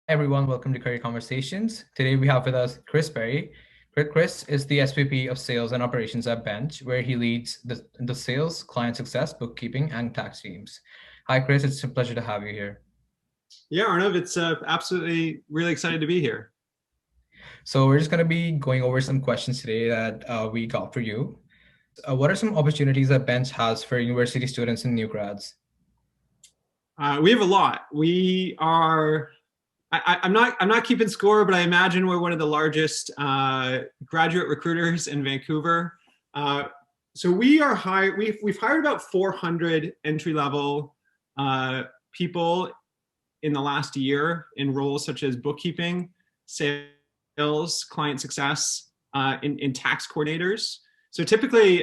Everyone, welcome to Career Conversations. Today we have with us Chris Berry. Chris is the SVP of Sales and Operations at Bench, where he leads the sales, client success, bookkeeping, and tax teams. Hi, Chris. It's a pleasure to have you here. Yeah, Arnav, it's absolutely really excited to be here. So we're just going to be going over some questions today that we got for you. What are some opportunities that Bench has for university students and new grads? We have a lot. We are. I'm not keeping score, but I imagine we're one of the largest graduate recruiters in Vancouver. So we are high. We've hired about 400 entry level people in the last year in roles such as bookkeeping, sales, client success, in tax coordinators. So typically,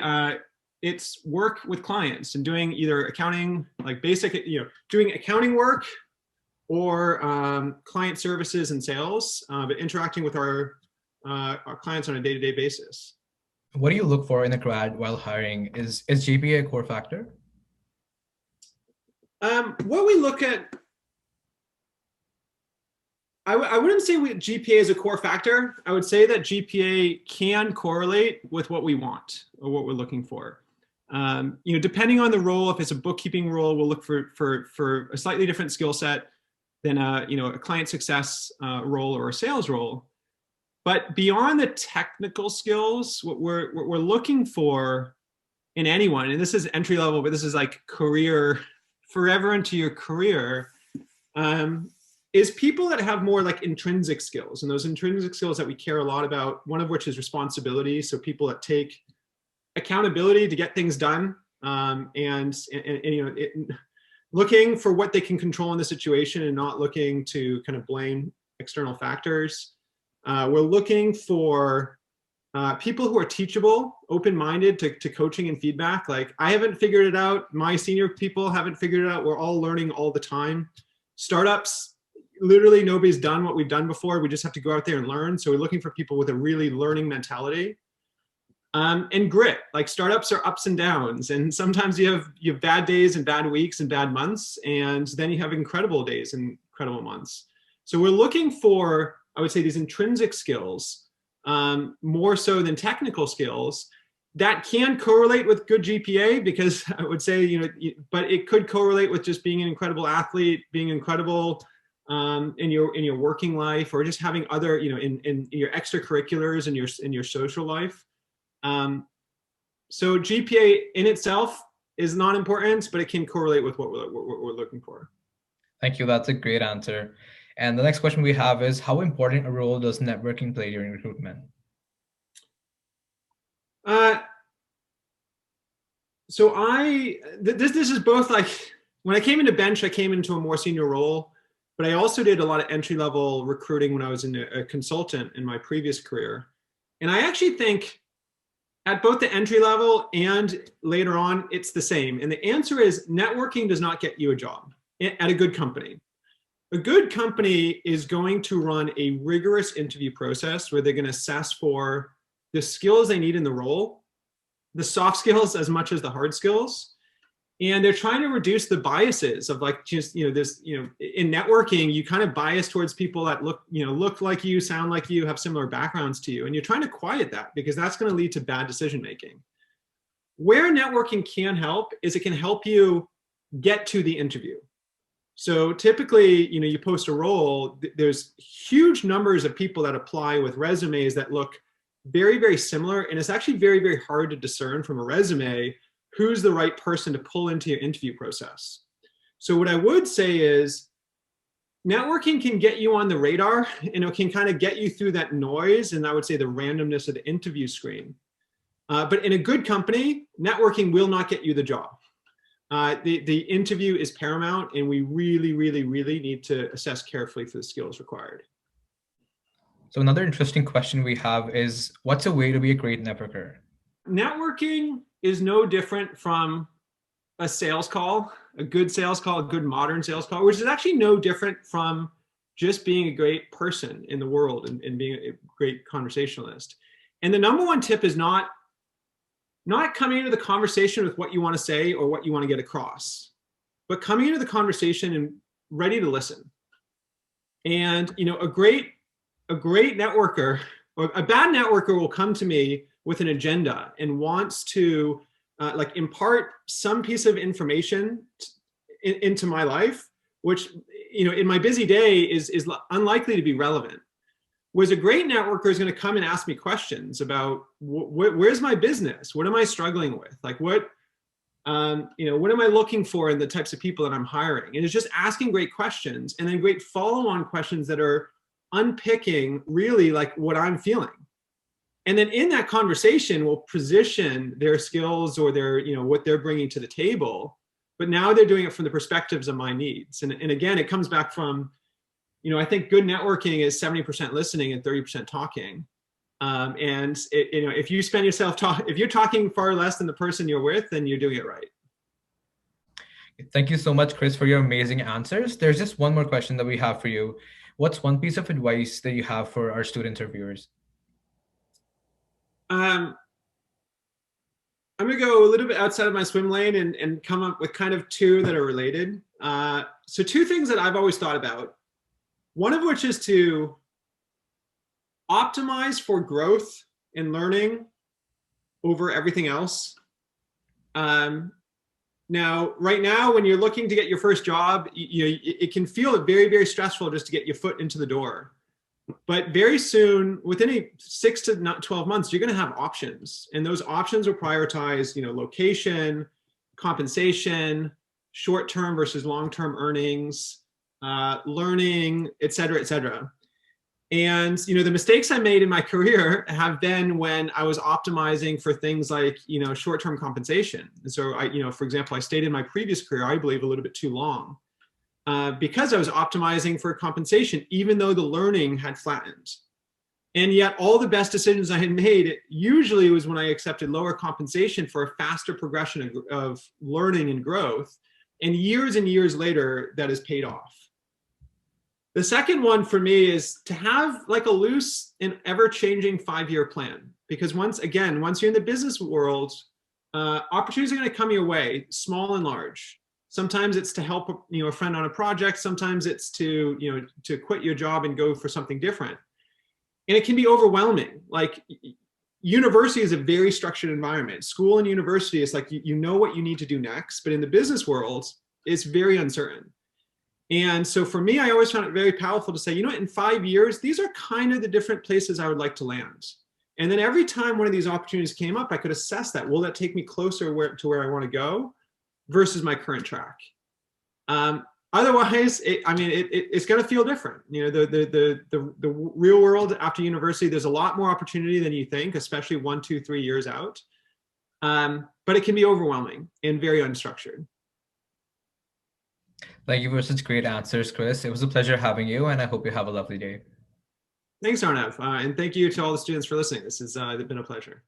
it's work with clients and doing either accounting, like basic, doing accounting work, or client services and sales, but interacting with our clients on a day-to-day basis. What do you look for in a grad while hiring? Is GPA a core factor? What we look at, I wouldn't say GPA is a core factor. I would say that GPA can correlate with what we want or what we're looking for. Depending on the role, if it's a bookkeeping role, we'll look for a slightly different skill set than a client success role or a sales role. But beyond the technical skills, what we're looking for in anyone, and this is entry level, but this is like career, forever into your career, is people that have more like intrinsic skills. And those intrinsic skills that we care a lot about, one of which is responsibility. So people that take accountability to get things done, looking for what they can control in the situation and not looking to kind of blame external factors. We're looking for people who are teachable, open-minded to coaching and feedback. Like, I haven't figured it out. My senior people haven't figured it out. We're all learning all the time. Startups, literally nobody's done what we've done before. We just have to go out there and learn. So we're looking for people with a really learning mentality. And grit. Like, startups are ups and downs, and sometimes you have bad days and bad weeks and bad months, and then you have incredible days and incredible months. So we're looking for, I would say, these intrinsic skills, more so than technical skills, that can correlate with good GPA, because I would say, but it could correlate with just being an incredible athlete, being incredible in your working life, or just having other, in your extracurriculars and in your social life. So GPA in itself is not important, but it can correlate with what we're looking for. Thank you. That's a great answer. And the next question we have is, how important a role does networking play during recruitment? This is both, like, when I came into Bench, I came into a more senior role, but I also did a lot of entry-level recruiting when I was a consultant in my previous career. And I actually think at both the entry level and later on, it's the same. And the answer is, networking does not get you a job at a good company. A good company is going to run a rigorous interview process where they're going to assess for the skills they need in the role, the soft skills as much as the hard skills. And they're trying to reduce the biases of, like, just, in networking, you kind of bias towards people that look like you, sound like you, have similar backgrounds to you. And you're trying to quiet that, because that's going to lead to bad decision-making. Where networking can help is it can help you get to the interview. So typically, you post a role, there's huge numbers of people that apply with resumes that look very, very similar. And it's actually very, very hard to discern from a resume who's the right person to pull into your interview process. So what I would say is, networking can get you on the radar, and it can kind of get you through that noise, and I would say the randomness of the interview screen. But in a good company, networking will not get you the job. The interview is paramount, and we really, really, really need to assess carefully for the skills required. So another interesting question we have is, what's a way to be a great networker? Networking is no different from a sales call, a good sales call, a good modern sales call, which is actually no different from just being a great person in the world and being a great conversationalist. And the number one tip is not coming into the conversation with what you want to say or what you want to get across, but coming into the conversation and ready to listen. And a great networker, or a bad networker, will come to me with an agenda and wants to like impart some piece of information into my life, which in my busy day is unlikely to be relevant. Whereas a great networker is going to come and ask me questions about where's my business, what am I struggling with, like what am I looking for in the types of people that I'm hiring, and it's just asking great questions and then great follow-on questions that are unpicking really like what I'm feeling. And then in that conversation, we'll position their skills or their, what they're bringing to the table. But now they're doing it from the perspectives of my needs. And again, it comes back from, I think good networking is 70% listening and 30% talking. If you spend yourself if you're talking far less than the person you're with, then you're doing it right. Thank you so much, Chris, for your amazing answers. There's just one more question that we have for you. What's one piece of advice that you have for our student interviewers? I'm going to go a little bit outside of my swim lane and come up with kind of two that are related. So two things that I've always thought about, one of which is to optimize for growth and learning over everything else. Now, right now, when you're looking to get your first job, it can feel very, very stressful just to get your foot into the door. But very soon, within 6 to 12 months, you're going to have options. And those options will prioritize, location, compensation, short-term versus long-term earnings, learning, et cetera, et cetera. And, the mistakes I made in my career have been when I was optimizing for things like, short-term compensation. And so for example, I stayed in my previous career, I believe, a little bit too long because I was optimizing for compensation, even though the learning had flattened. And yet all the best decisions I had made usually was when I accepted lower compensation for a faster progression of learning and growth. And years later, that has paid off. The second one for me is to have like a loose and ever-changing 5-year plan. Because once you're in the business world, opportunities are going to come your way, small and large. Sometimes it's to help a friend on a project. Sometimes it's to quit your job and go for something different. And it can be overwhelming. Like university is a very structured environment. School and university is like you know what you need to do next. But in the business world, it's very uncertain. And so for me, I always found it very powerful to say, in 5 years, these are kind of the different places I would like to land. And then every time one of these opportunities came up, I could assess that. Will that take me closer to where I want to go versus my current track? Otherwise, it's going to feel different. The real world after university, there's a lot more opportunity than you think, especially 1, 2, 3 years out. But it can be overwhelming and very unstructured. Thank you for such great answers, Chris. It was a pleasure having you, and I hope you have a lovely day. Thanks, Arnav. And thank you to all the students for listening. This has been a pleasure.